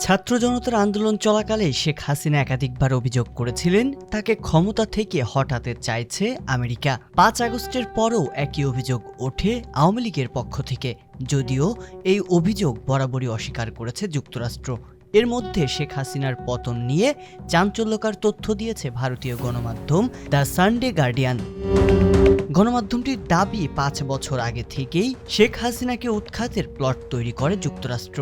ছাত্র জনতার আন্দোলন চলাকালে শেখ হাসিনা একাধিকবার অভিযোগ করেছিলেন তাকে ক্ষমতা থেকে হটাতে চাইছে আমেরিকা। ৫ আগস্টের পরও একই অভিযোগ ওঠে আওয়ামী লীগের পক্ষ থেকে, যদিও এই অভিযোগ বরাবরই অস্বীকার করেছে যুক্তরাষ্ট্র। এর মধ্যে শেখ হাসিনার পতন নিয়ে চাঞ্চল্যকর তথ্য দিয়েছে ভারতীয় গণমাধ্যম দ্য সানডে গার্ডিয়ান। গণমাধ্যমটির দাবি ৫ বছর আগে থেকেই শেখ হাসিনাকে উৎখাতের প্লট তৈরি করে যুক্তরাষ্ট্র।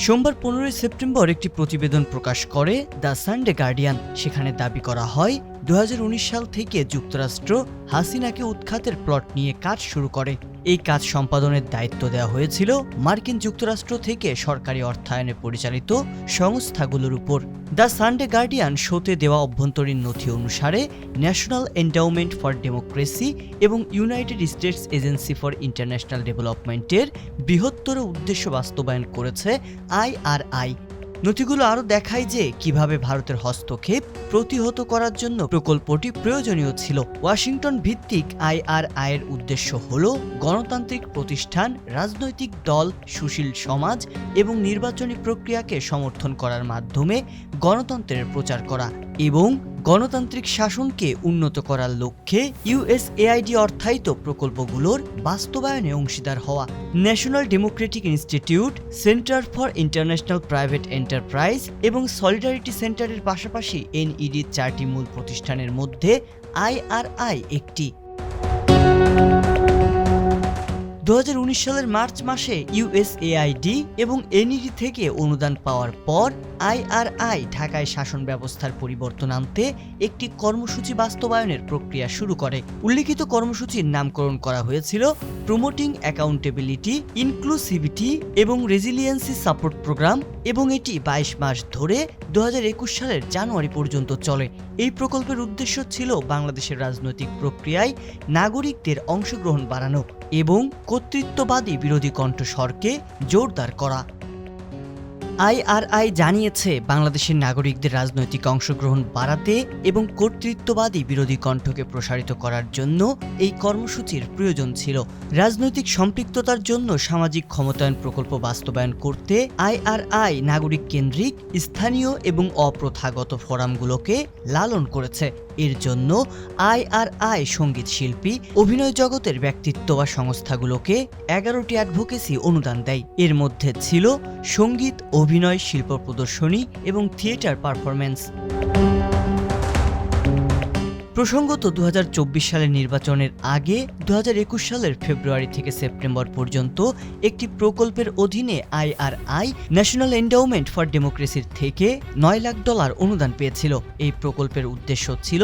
সোমবার ১৫ সেপ্টেম্বর একটি প্রতিবেদন প্রকাশ করে দ্য সানডে গার্ডিয়ান। সেখানে দাবি করা হয় ২০১৯ সাল থেকে যুক্তরাষ্ট্র হাসিনাকে উৎখাতের প্লট নিয়ে কাজ শুরু করে। এই কাজ সম্পাদনের দায়িত্ব দেওয়া হয়েছিল মার্কিন যুক্তরাষ্ট্র থেকে সরকারি অর্থায়নে পরিচালিত সংস্থাগুলোর উপর। দ্য সানডে গার্ডিয়ান শোতে দেওয়া অভ্যন্তরীণ নথি অনুসারে ন্যাশনাল এন্ডাওমেন্ট ফর ডেমোক্রেসি এবং United states agency for international ডেভেলপমেন্টের বৃহত্তর উদ্দেশ্য বাস্তবায়ন করেছে IRI। নথিগুলো আরও দেখায় যে কিভাবে ভারতের হস্তক্ষেপ প্রতিহত করার জন্য প্রকল্পটি প্রয়োজনীয় ছিল। ওয়াশিংটন ভিত্তিক IRI এর উদ্দেশ্য হল গণতান্ত্রিক প্রতিষ্ঠান, রাজনৈতিক দল, সুশীল সমাজ এবং নির্বাচনী প্রক্রিয়াকে সমর্থন করার মাধ্যমে গণতন্ত্রের প্রচার করা এবং গণতান্ত্রিক শাসনকে উন্নত করার লক্ষ্যে USAID অর্থায়িত প্রকল্পগুলোর বাস্তবায়নে অংশীদার হওয়া। National Democratic institute, centre for international private enterprise এবং সলিডারিটি সেন্টারের পাশাপাশি NED 4টি মূল প্রতিষ্ঠানের মধ্যে IRI একটি। ২০১৯ সালের মার্চ মাসে USAID এবং NED থেকে অনুদান পাওয়ার পর IRI ঢাকায় শাসন ব্যবস্থার পরিবর্তন আনতে একটি কর্মসূচি বাস্তবায়নের প্রক্রিয়া শুরু করে। উল্লিখিত কর্মসূচির নামকরণ করা হয়েছিল প্রমোটিং অ্যাকাউন্টেবিলিটি, ইনক্লুসিভিটি এবং রেজিলিয়েন্সি সাপোর্ট প্রোগ্রাম এবং এটি ২২ মাস ধরে ২০২১ সালের জানুয়ারি পর্যন্ত চলে। এই প্রকল্পের উদ্দেশ্য ছিল বাংলাদেশের রাজনৈতিক প্রক্রিয়ায় নাগরিকদের অংশগ্রহণ বাড়ানো এবং কর্তৃত্ববাদী বিরোধী কণ্ঠস্বরকে জোরদার করা। IRI জানিয়েছে বাংলাদেশের নাগরিকদের রাজনৈতিক অংশগ্রহণ বাড়াতে এবং কর্তৃত্ববাদী বিরোধী কণ্ঠকে প্রসারিত করার জন্য এই কর্মসূচির প্রয়োজন ছিল। রাজনৈতিক সম্পৃক্ততার জন্য সামাজিক ক্ষমতায়ন প্রকল্প বাস্তবায়ন করতে IRI নাগরিক কেন্দ্রিক, স্থানীয় এবং অপ্রথাগত ফোরামগুলোকে লালন করেছে। এর জন্য IRI সঙ্গীত শিল্পী, অভিনয় জগতের ব্যক্তিত্ব বা সংস্থাগুলোকে ১১টি অ্যাডভোকেসি অনুদান দেয়। এর মধ্যে ছিল সঙ্গীত, অভিনয়, শিল্প প্রদর্শনী এবং থিয়েটার পারফরম্যান্স। প্রসঙ্গত ২০২৪ সালের নির্বাচনের আগে ২০২১ সালের ফেব্রুয়ারি থেকে সেপ্টেম্বর পর্যন্ত একটি প্রকল্পের অধীনে IRI ন্যাশনাল এন্ডাওমেন্ট ফর ডেমোক্রেসির থেকে $৯ লাখ অনুদান পেয়েছিল। এই প্রকল্পের উদ্দেশ্য ছিল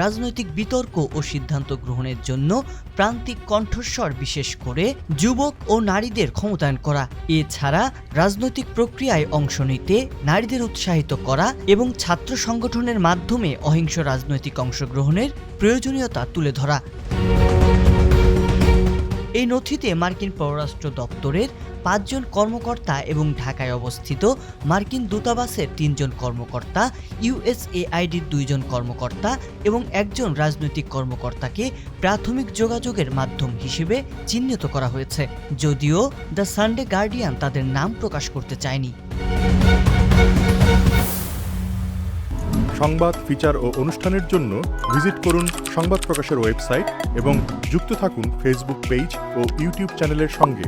রাজনৈতিক বিতর্ক ও সিদ্ধান্ত গ্রহণের জন্য প্রান্তিক কণ্ঠস্বর, বিশেষ করে যুবক ও নারীদের ক্ষমতায়ন করা। এছাড়া রাজনৈতিক প্রক্রিয়ায় অংশ নিতে নারীদের উৎসাহিত করা এবং ছাত্র সংগঠনের মাধ্যমে অহিংস রাজনৈতিক অংশগ্রহণের প্রয়োজনীয়তা তুলে ধরা। এই নথিতে মার্কিন পররাষ্ট্র দপ্তরের ৫ জন কর্মকর্তা এবং ঢাকায় অবস্থিত মার্কিন দূতাবাসের ৩ জন কর্মকর্তা, USAID-র ২ জন কর্মকর্তা এবং ১ জন রাজনৈতিক কর্মকর্তাকে প্রাথমিক যোগাযোগের মাধ্যম হিসেবে চিহ্নিত করা হয়েছে, যদিও দ্য সানডে গার্ডিয়ান তাদের নাম প্রকাশ করতে চায়নি। সংবাদ, ফিচার ও অনুষ্ঠানের জন্য ভিজিট করুন সংবাদ প্রকাশের ওয়েবসাইট এবং যুক্ত থাকুন ফেসবুক পেজ ও ইউটিউব চ্যানেলের সঙ্গে।